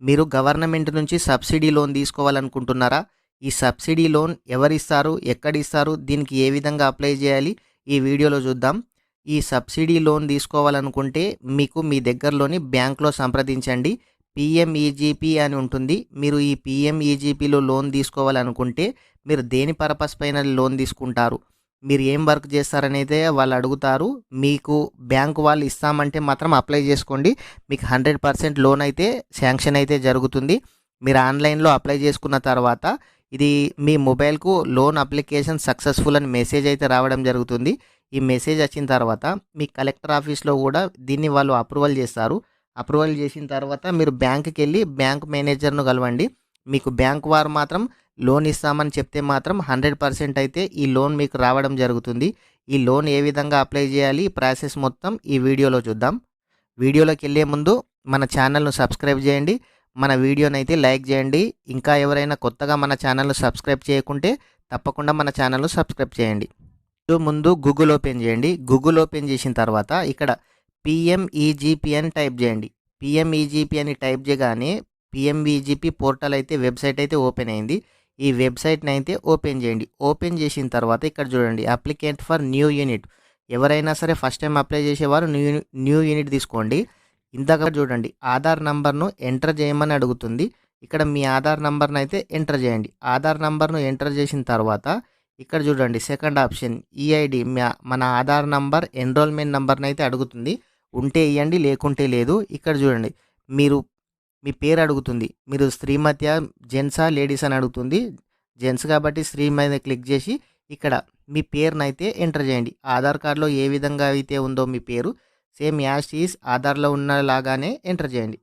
మీరు గవర్నమెంట్ నుంచి subsidy loan తీసుకోవాలనుకుంటున్నారా? ఈ సబ్సిడీ లోన్ ఎవరిస్తారు? ఎక్కడిస్తారు? దీనికి ఏ విధంగా అప్లై చేయాలి? ఈ వీడియోలో చూద్దాం. ఈ సబ్సిడీ లోన్ తీసుకోవాలనుకుంటే మీకు మీ దగ్గరలోని బ్యాంక్‌లో సంప్రదించండి. పీఎంఈజీపీ అని ఉంటుంది. మీరు ఈ పీఎంఈజీపీలో లోన్ తీసుకోవాలనుకుంటే మీరు దేని పర్పస్ పైన లోన్ తీసుకుంటారు? మీరు ఏం వర్క్ చేస్తారనైతే వాళ్ళు అడుగుతారు. మీకు బ్యాంక్ వాళ్ళు ఇస్తామంటే మాత్రం అప్లై చేసుకోండి. మీకు 100% లోన్ అయితే శాంక్షన్ అయితే జరుగుతుంది. మీరు ఆన్‌లైన్‌లో అప్లై చేసుకున్న తర్వాత ఇది మీ మొబైల్‌కు లోన్ అప్లికేషన్ సక్సెస్‌ఫుల్ అని మెసేజ్ అయితే రావడం జరుగుతుంది. ఈ మెసేజ్ వచ్చిన తర్వాత మీ కలెక్టర్ ఆఫీస్‌లో కూడా దీన్ని వాళ్ళు అప్రూవల్ చేస్తారు. అప్రూవల్ చేసిన తర్వాత మీరు బ్యాంక్‌కెళ్ళి బ్యాంక్ మేనేజర్‌ను కలవండి. మీకు బ్యాంక్ వారు మాత్రం లోన్ ఇస్తామని చెప్తే మాత్రం 100% అయితే ఈ లోన్ మీకు రావడం జరుగుతుంది. ఈ లోన్ ఏ విధంగా అప్లై చేయాలి? ఈ ప్రాసెస్ మొత్తం ఈ వీడియోలో చూద్దాం. వీడియోలోకెళ్ళే ముందు మన ఛానల్‌ను సబ్స్క్రైబ్ చేయండి. మన వీడియోనైతే లైక్ చేయండి. ఇంకా ఎవరైనా కొత్తగా మన ఛానల్‌ను సబ్స్క్రైబ్ చేయకుంటే తప్పకుండా మన ఛానల్‌ను సబ్స్క్రైబ్ చేయండి. ముందు గూగుల్ ఓపెన్ చేయండి. గూగుల్ ఓపెన్ చేసిన తర్వాత ఇక్కడ పీఎంఈజీపీ అని టైప్ చేయండి. పీఎంఈజీపీ అని టైప్ చేయగానే పీఎంఈజీపీ పోర్టల్ అయితే వెబ్సైట్ అయితే ఓపెన్ అయింది. ఈ వెబ్సైట్‌ని అయితే ఓపెన్ చేయండి. ఓపెన్ చేసిన తర్వాత ఇక్కడ చూడండి అప్లికెంట్ ఫర్ న్యూ యూనిట్. ఎవరైనా సరే ఫస్ట్ టైం అప్లై చేసేవారు న్యూ యూనిట్ తీసుకోండి. ఇందాక చూడండి ఆధార్ నంబర్‌ను ఎంటర్ చేయమని అడుగుతుంది. ఇక్కడ మీ ఆధార్ నంబర్‌ని అయితే ఎంటర్ చేయండి. ఆధార్ నంబర్‌ను ఎంటర్ చేసిన తర్వాత ఇక్కడ చూడండి సెకండ్ ఆప్షన్ ఈఐడి మన ఆధార్ నంబర్ ఎన్రోల్మెంట్ నంబర్‌ని అయితే అడుగుతుంది. ఉంటే ఇయ్యండి లేకుంటే లేదు. ఇక్కడ చూడండి మీరు మీ పేరు అడుగుతుంది. మీరు శ్రీమతియా, జెంట్సా, లేడీస్ అని అడుగుతుంది. జెంట్స్ కాబట్టి శ్రీ మీద క్లిక్ చేసి ఇక్కడ మీ పేరునైతే ఎంటర్ చేయండి. ఆధార్ కార్డ్‌లో ఏ విధంగా అయితే ఉందో మీ పేరు సేమ్ యాజ్ ఈజ్ ఆధార్‌లో ఉన్నలాగానే ఎంటర్ చేయండి.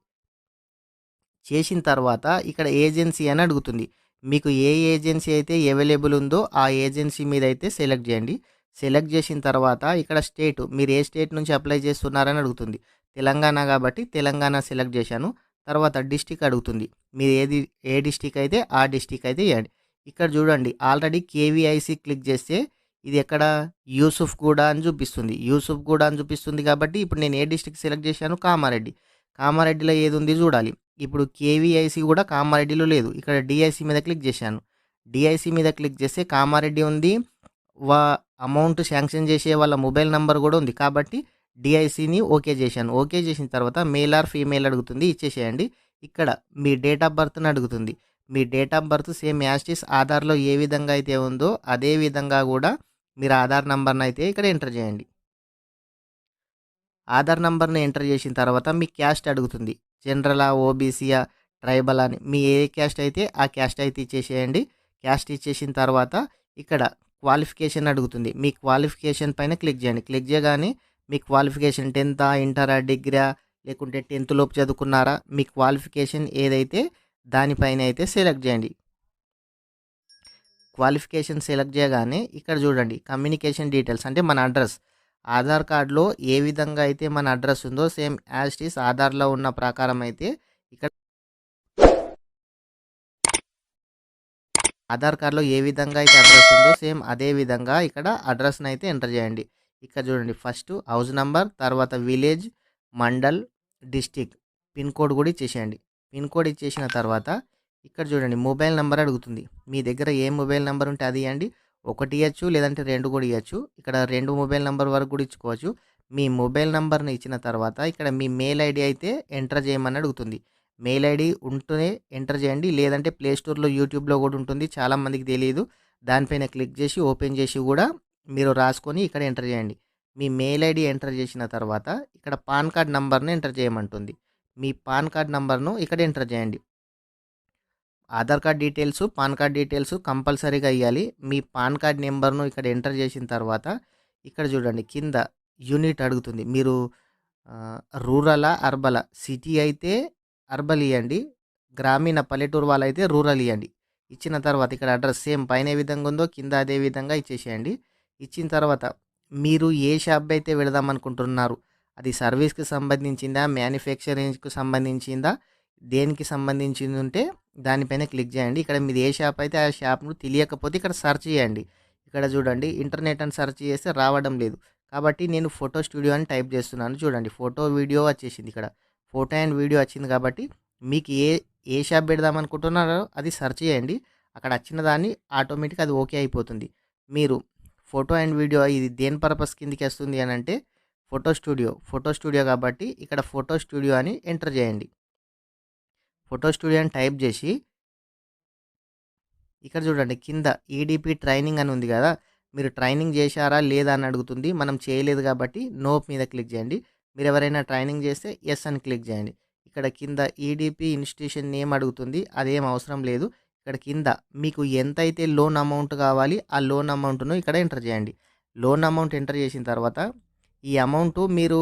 చేసిన తర్వాత ఇక్కడ ఏజెన్సీ అని అడుగుతుంది. మీకు ఏ ఏజెన్సీ అయితే అవైలబుల్ ఉందో ఆ ఏజెన్సీ మీద అయితే సెలెక్ట్ చేయండి. సెలెక్ట్ చేసిన తర్వాత ఇక్కడ స్టేట్ మీరు ఏ స్టేట్ నుంచి అప్లై చేస్తున్నారని అడుగుతుంది. తెలంగాణ కాబట్టి తెలంగాణ సెలెక్ట్ చేశాను. తర్వాత డిస్ట్రిక్ట్ అడుగుతుంది. మీరు ఏ డిస్ట్రిక్ట్ అయితే ఆ డిస్ట్రిక్ట్ అయితే ఇవ్వండి. ఇక్కడ చూడండి ఆల్రెడీ కేవీఐసీ క్లిక్ చేస్తే ఇది ఎక్కడ యూసుఫ్గూడ అని చూపిస్తుంది. యూసుఫ్గూడ అని చూపిస్తుంది కాబట్టి ఇప్పుడు నేను ఏ డిస్ట్రిక్ట్ సెలెక్ట్ చేశాను కామారెడ్డి. కామారెడ్డిలో ఏది ఉంది చూడాలి. ఇప్పుడు కేవీఐసీ కూడా కామారెడ్డిలో లేదు. ఇక్కడ డిఐసీ మీద క్లిక్ చేశాను. డిఐసీ మీద క్లిక్ చేస్తే కామారెడ్డి ఉంది. వా అమౌంట్ శాంక్షన్ చేసే వాళ్ళ మొబైల్ నంబర్ కూడా ఉంది. కాబట్టి డిఐసీని ఓకే చేశాను. ఓకే చేసిన తర్వాత మేల్ ఆర్ ఫీమేల్ అడుగుతుంది. ఇచ్చేసేయండి. ఇక్కడ మీ డేట్ ఆఫ్ బర్త్‌ని అడుగుతుంది. మీ date of birth same as it is ఆధార్‌లో ఏ విధంగా అయితే ఉందో అదే విధంగా కూడా మీరు ఆధార్ నంబర్‌ని అయితే ఇక్కడ ఎంటర్ చేయండి. ఆధార్ నంబర్‌ని ఎంటర్ చేసిన తర్వాత మీ క్యాస్ట్ అడుగుతుంది. జనరలా, ఓబీసీయా, ట్రైబల్ అని మీ ఏ క్యాస్ట్ అయితే ఆ క్యాస్ట్ అయితే ఇచ్చేసేయండి. క్యాస్ట్ ఇచ్చేసిన తర్వాత ఇక్కడ క్వాలిఫికేషన్ అడుగుతుంది. మీ క్వాలిఫికేషన్ పైన క్లిక్ చేయండి. క్లిక్ చేయగానే మీ క్వాలిఫికేషన్ 10థా, ఇంటరా, డిగ్రీయా లేకుంటే 10th లోపు చదువుకున్నారా? మీ క్వాలిఫికేషన్ ఏదైతే దానిపైన అయితే సెలెక్ట్ చేయండి. క్వాలిఫికేషన్ సెలెక్ట్ చేయగానే ఇక్కడ చూడండి కమ్యూనికేషన్ డీటెయిల్స్ అంటే మన అడ్రస్. ఆధార్ కార్డ్‌లో ఏ విధంగా అయితే మన అడ్రస్ ఉందో సేమ్ యాజ్ ఇట్ ఈజ్ ఆధార్‌లో ఉన్న ప్రకారం అయితే ఇక్కడ ఆధార్ కార్డ్‌లో ఏ విధంగా అయితే అడ్రస్ ఉందో సేమ్ అదే విధంగా ఇక్కడ అడ్రస్‌ని అయితే ఎంటర్ చేయండి. ఇక్కడ చూడండి ఫస్ట్ హౌస్ నంబర్, తర్వాత village, mandal, district, pin code కూడా ఇచ్చేసేయండి. పిన్ కోడ్ ఇచ్చేసిన తర్వాత ఇక్కడ చూడండి మొబైల్ నంబర్ అడుగుతుంది. మీ దగ్గర ఏ మొబైల్ నంబర్ ఉంటే అది ఇవ్వండి. ఒకటి ఇవ్వచ్చు లేదంటే 2 కూడా ఇవ్వచ్చు. ఇక్కడ 2 మొబైల్ నంబర్ వరకు కూడా ఇచ్చుకోవచ్చు. మీ మొబైల్ నంబర్‌ని ఇచ్చిన తర్వాత ఇక్కడ మీ మెయిల్ ఐడీ అయితే ఎంటర్ చేయమని అడుగుతుంది. మెయిల్ ఐడీ ఉంటేనే ఎంటర్ చేయండి. లేదంటే ప్లే స్టోర్‌లో, యూట్యూబ్‌లో కూడా ఉంటుంది. చాలామందికి తెలియదు. దానిపైన క్లిక్ చేసి ఓపెన్ చేసి కూడా మీరు రాసుకొని ఇక్కడ ఎంటర్ చేయండి. మీ మెయిల్ ఐడీ ఎంటర్ చేసిన తర్వాత ఇక్కడ పాన్ కార్డ్ నంబర్‌ని ఎంటర్ చేయమంటుంది. మీ పాన్ కార్డ్ నంబర్‌ను ఇక్కడ ఎంటర్ చేయండి. Aadhaar card details, pan card details కంపల్సరీగా ఇయ్యాలి. మీ పాన్ కార్డ్ నెంబర్‌ను ఇక్కడ ఎంటర్ చేసిన తర్వాత ఇక్కడ చూడండి కింద యూనిట్ అడుగుతుంది. మీరు రూరలా, అర్బలా? సిటీ అయితే అర్బల్ ఇయ్యండి. గ్రామీణ పల్లెటూరు వాళ్ళైతే రూరల్ ఇయ్యండి. ఇచ్చిన తర్వాత ఇక్కడ అడ్రస్ సేమ్ పైన ఏ విధంగా ఉందో కింద అదే విధంగా ఇచ్చేసేయండి. ఇచ్చిన తర్వాత మీరు ఏ షాప్ అయితే వెళదాం అనుకుంటున్నారు? అది సర్వీస్‌కి సంబంధించిందా? మ్యానుఫ్యాక్చరింగ్‌కి సంబంధించిందా? దేనికి సంబంధించింది ఉంటే దానిపైన క్లిక్ చేయండి. ఇక్కడ మీది ఏ షాప్ అయితే ఆ షాప్‌ను తెలియకపోతే ఇక్కడ సెర్చ్ చేయండి. ఇక్కడ చూడండి ఇంటర్నెట్ అని సెర్చ్ చేస్తే రావడం లేదు. కాబట్టి నేను ఫోటో స్టూడియో అని టైప్ చేస్తున్నాను. చూడండి ఫోటో, వీడియో వచ్చేసింది ఇక్కడ. ఫోటో అండ్ వీడియో వచ్చింది కాబట్టి మీకు ఏ షాప్ పెడదామనుకుంటున్నారో అది సెర్చ్ చేయండి. అక్కడ వచ్చిన దాన్ని ఆటోమేటిక్‌గా అది ఓకే అయిపోతుంది. మీరు ఫోటో అండ్ వీడియో ఇది దేని పర్పస్ కిందకి వస్తుంది అనంటే ఫోటో స్టూడియో కాబట్టి ఇక్కడ ఫోటో స్టూడియో అని ఎంటర్ చేయండి. ఫోటో స్టూడియో అని టైప్ చేసి ఇక్కడ చూడండి కింద ఈడీపీ ట్రైనింగ్ అని ఉంది కదా! మీరు ట్రైనింగ్ చేశారా లేదా అని అడుగుతుంది. మనం చేయలేదు కాబట్టి నో మీద క్లిక్ చేయండి. మీరు ఎవరైనా ట్రైనింగ్ చేస్తే యెస్ అని క్లిక్ చేయండి. ఇక్కడ కింద ఈడీపీ ఇన్‌స్టిట్యూషన్ నేమ్ అడుగుతుంది. అదేం అవసరం లేదు. ఇక్కడ కింద మీకు ఎంతైతే లోన్ అమౌంట్ కావాలి ఆ లోన్ అమౌంట్‌ను ఇక్కడ ఎంటర్ చేయండి. లోన్ అమౌంట్ ఎంటర్ చేసిన తర్వాత ఈ అమౌంట్ మీరు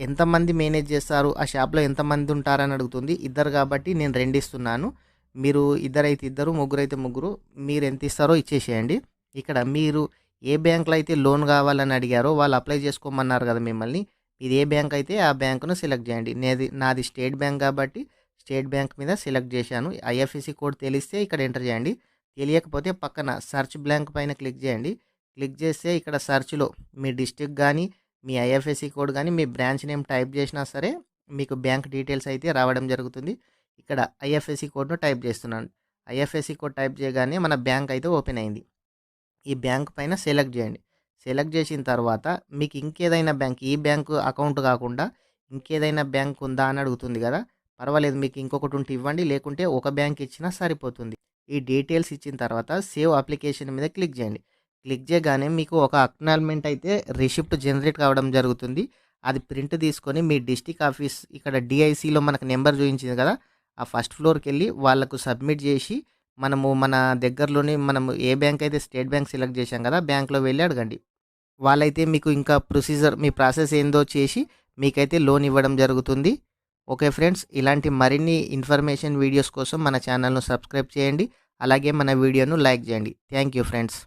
ఎంతమంది మేనేజ్ చేస్తారు? ఆ షాప్‌లో ఎంతమంది ఉంటారని అడుగుతుంది. ఇద్దరు కాబట్టి నేను 2 ఇస్తున్నాను. మీరు ఇద్దరైతే ఇద్దరు, ముగ్గురైతే ముగ్గురు. మీరెంత ఇస్తారో ఇచ్చేసేయండి. ఇక్కడ మీరు ఏ బ్యాంక్‌లో అయితే లోన్ కావాలని అడిగారో వాళ్ళు అప్లై చేసుకోమన్నారు కదా మిమ్మల్ని. ఇది ఏ బ్యాంక్ అయితే ఆ బ్యాంక్‌ను సెలెక్ట్ చేయండి. నాది స్టేట్ బ్యాంక్ కాబట్టి స్టేట్ బ్యాంక్ మీద సెలెక్ట్ చేశాను. ఐఎఫ్ఎస్‌సి కోడ్ తెలిస్తే ఇక్కడ ఎంటర్ చేయండి. తెలియకపోతే పక్కన సెర్చ్ బ్లాంక్ పైన క్లిక్ చేయండి. క్లిక్ చేస్తే ఇక్కడ సెర్చ్‌లో మీ డిస్ట్రిక్ట్ గాని, మీ ఐఎఫ్ఎస్‌సి కోడ్ గాని, మీ బ్రాంచ్ నేమ్ టైప్ చేసినా సరే మీకు బ్యాంక్ డీటెయిల్స్ అయితే రావడం జరుగుతుంది. ఇక్కడ ఐఎఫ్ఎస్‌సి కోడ్‌ను టైప్ చేస్తున్నాను. ఐఎఫ్ఎస్‌సి కోడ్ టైప్ చేయగానే మన బ్యాంక్ అయితే ఓపెన్ అయింది. ఈ బ్యాంక్ పైన సెలెక్ట్ చేయండి. సెలెక్ట్ చేసిన తర్వాత మీకు ఇంకేదైనా బ్యాంక్ ఈ బ్యాంకు అకౌంట్ కాకుండా ఇంకేదైనా బ్యాంక్ ఉందా అని అడుగుతుంది కదా! పర్వాలేదు మీకు ఇంకొకటి ఉంటే ఇవ్వండి. లేకుంటే ఒక బ్యాంక్ ఇచ్చినా సరిపోతుంది. ఈ డీటెయిల్స్ ఇచ్చిన తర్వాత సేవ్ అప్లికేషన్ మీద క్లిక్ చేయండి. క్లిక్ చేయగానే మీకు ఒక అక్నాలజ్‌మెంట్ అయితే రిసిప్ట్ జనరేట్ కావడం జరుగుతుంది. అది ప్రింట్ తీసుకొని మీ డిస్ట్రిక్ట్ ఆఫీస్ ఇక్కడ డీఐసీలో మనకు నెంబర్ చూయించింది కదా! ఆ ఫస్ట్ ఫ్లోర్‌కెళ్ళి వాళ్ళకు సబ్మిట్ చేసి మనము మన దగ్గరలోని మనము ఏ బ్యాంక్ అయితే స్టేట్ బ్యాంక్ సెలెక్ట్ చేశాం కదా! బ్యాంక్‌లో వెళ్లి అడగండి. వాళ్ళైతే మీకు ఇంకా ప్రొసీజర్ మీ ప్రాసెస్ ఏందో చేసి మీకైతే లోన్ ఇవ్వడం జరుగుతుంది. ఓకే ఫ్రెండ్స్, ఇలాంటి మరిన్ని ఇన్ఫర్మేషన్ వీడియోస్ కోసం మన ఛానల్‌ను సబ్స్క్రైబ్ చేయండి. అలాగే మన వీడియోను లైక్ చేయండి. Thank you friends.